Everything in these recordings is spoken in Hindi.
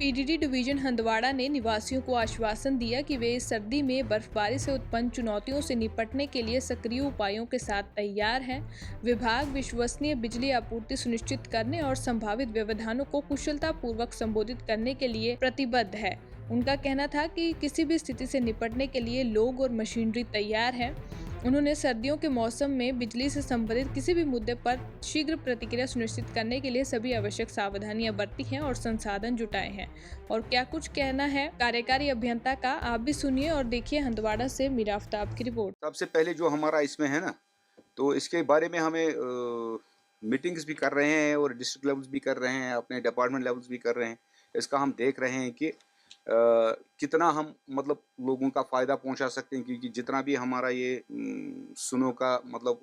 पीडीडी डिवीजन हंदवाड़ा ने निवासियों को आश्वासन दिया कि वे इस सर्दी में बर्फबारी से उत्पन्न चुनौतियों से निपटने के लिए सक्रिय उपायों के साथ तैयार है। विभाग विश्वसनीय बिजली आपूर्ति सुनिश्चित करने और संभावित व्यवधानों को कुशलतापूर्वक संबोधित करने के लिए प्रतिबद्ध है। उनका कहना था कि किसी भी स्थिति से निपटने के लिए लोग और मशीनरी तैयार है। उन्होंने सर्दियों के मौसम में बिजली से संबंधित किसी भी मुद्दे पर शीघ्र प्रतिक्रिया सुनिश्चित करने के लिए सभी आवश्यक सावधानियां बरती हैं और संसाधन जुटाए हैं। और क्या कुछ कहना है कार्यकारी अभियंता का, आप भी सुनिए और देखिए। हंदवाड़ा से मीरा आफ्ताब की रिपोर्ट। सबसे पहले जो हमारा इसमें है ना, तो इसके बारे में हमें मीटिंग्स भी कर रहे हैं और डिस्ट्रिक्ट लेवल्स भी कर रहे हैं, अपने डिपार्टमेंट लेवल्स भी कर रहे हैं। इसका हम देख रहे हैं कि कितना हम मतलब लोगों का फ़ायदा पहुंचा सकते हैं, क्योंकि जितना भी हमारा ये सुनो का मतलब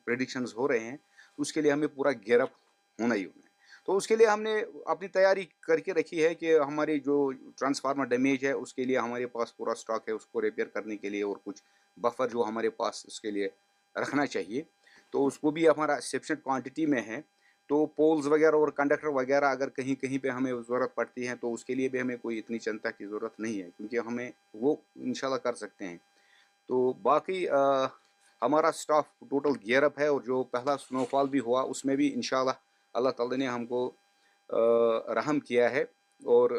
प्रेडिक्शंस हो रहे हैं, उसके लिए हमें पूरा गियर अप होना ही होना है। तो उसके लिए हमने अपनी तैयारी करके रखी है कि हमारी जो ट्रांसफार्मर डैमेज है उसके लिए हमारे पास पूरा स्टॉक है, उसको रिपेयर करने के लिए, और कुछ बफर जो हमारे पास उसके लिए रखना चाहिए, तो उसको भी हमारा सफिशेंट क्वांटिटी में है। तो पोल्स वगैरह और कंडक्टर वगैरह अगर कहीं कहीं पे हमें ज़रूरत पड़ती है तो उसके लिए भी हमें कोई इतनी चिंता की ज़रूरत नहीं है, क्योंकि हमें वो इंशाल्लाह कर सकते हैं। तो बाकी हमारा स्टाफ टोटल गियर अप है, और जो पहला स्नोफॉल भी हुआ उसमें भी इंशाल्लाह अल्लाह ताला ने हमको रहम किया है, और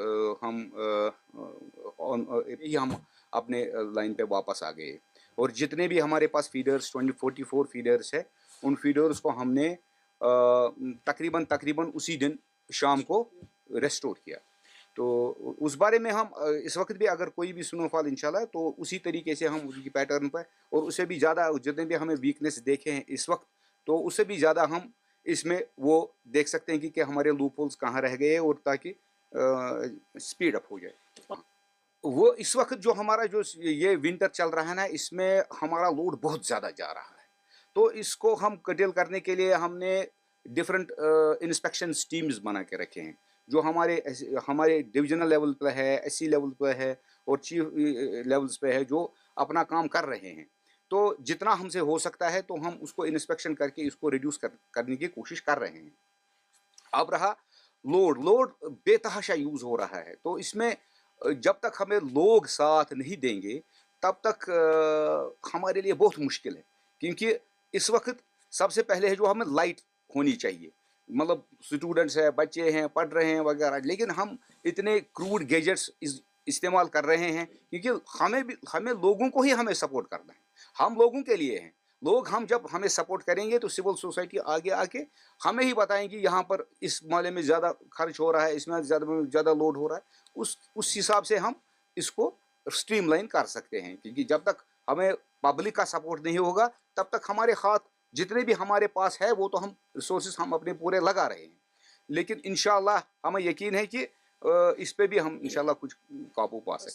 हम अपने लाइन पे वापस आ गए। और जितने भी हमारे पास फीडर्स 44 फीडर्स है, उन फीडर्स को हमने तकरीबन उसी दिन शाम को रेस्टोर किया। तो उस बारे में हम इस वक्त भी अगर कोई भी स्नोफॉल इंशाल्लाह, तो उसी तरीके से हम उनकी पैटर्न पर, और उससे भी ज़्यादा जितने भी हमें वीकनेस देखे हैं इस वक्त, तो उससे भी ज़्यादा हम इसमें वो देख सकते हैं कि हमारे लूप होल्स कहाँ रह गए, और ताकि स्पीड अप हो जाए। वो इस वक्त जो हमारा जो ये विंटर चल रहा है ना, इसमें हमारा लोड बहुत ज़्यादा जा रहा है। तो इसको हम कर्टेल करने के लिए हमने डिफरेंट इंस्पेक्शन टीम्स बना के रखे हैं, जो हमारे डिविजनल लेवल पे है, एससी लेवल पे है, और चीफ लेवल्स पे है, जो अपना काम कर रहे हैं। तो जितना हमसे हो सकता है तो हम उसको इंस्पेक्शन करके इसको रिड्यूस करने की कोशिश कर रहे हैं। अब रहा लोड बेतहाशा यूज़ हो रहा है, तो इसमें जब तक हमें लोग साथ नहीं देंगे तब तक हमारे लिए बहुत मुश्किल है, क्योंकि इस वक्त सबसे पहले है जो हमें लाइट होनी चाहिए। मतलब स्टूडेंट्स हैं, बच्चे हैं, पढ़ रहे हैं वगैरह, लेकिन हम इतने क्रूड गैजेट्स इस्तेमाल कर रहे हैं, क्योंकि हमें लोगों को ही हमें सपोर्ट करना है। हम लोगों के लिए हैं। लोग हम जब हमें सपोर्ट करेंगे तो सिविल सोसाइटी आगे आके हमें ही बताएंगे यहाँ पर इस मामले में ज़्यादा खर्च हो रहा है, इसमें ज़्यादा लोड हो रहा है। उस हिसाब से हम इसको स्ट्रीमलाइन कर सकते हैं, क्योंकि जब तक हमें पब्लिक का सपोर्ट नहीं होगा तब तक हमारे हाथ जितने भी हमारे पास है वो तो हम रिसोर्सेज हम अपने पूरे लगा रहे हैं। लेकिन इंशाल्लाह हमें यकीन है कि इस पे भी हम इंशाल्लाह कुछ काबू पा सकते हैं।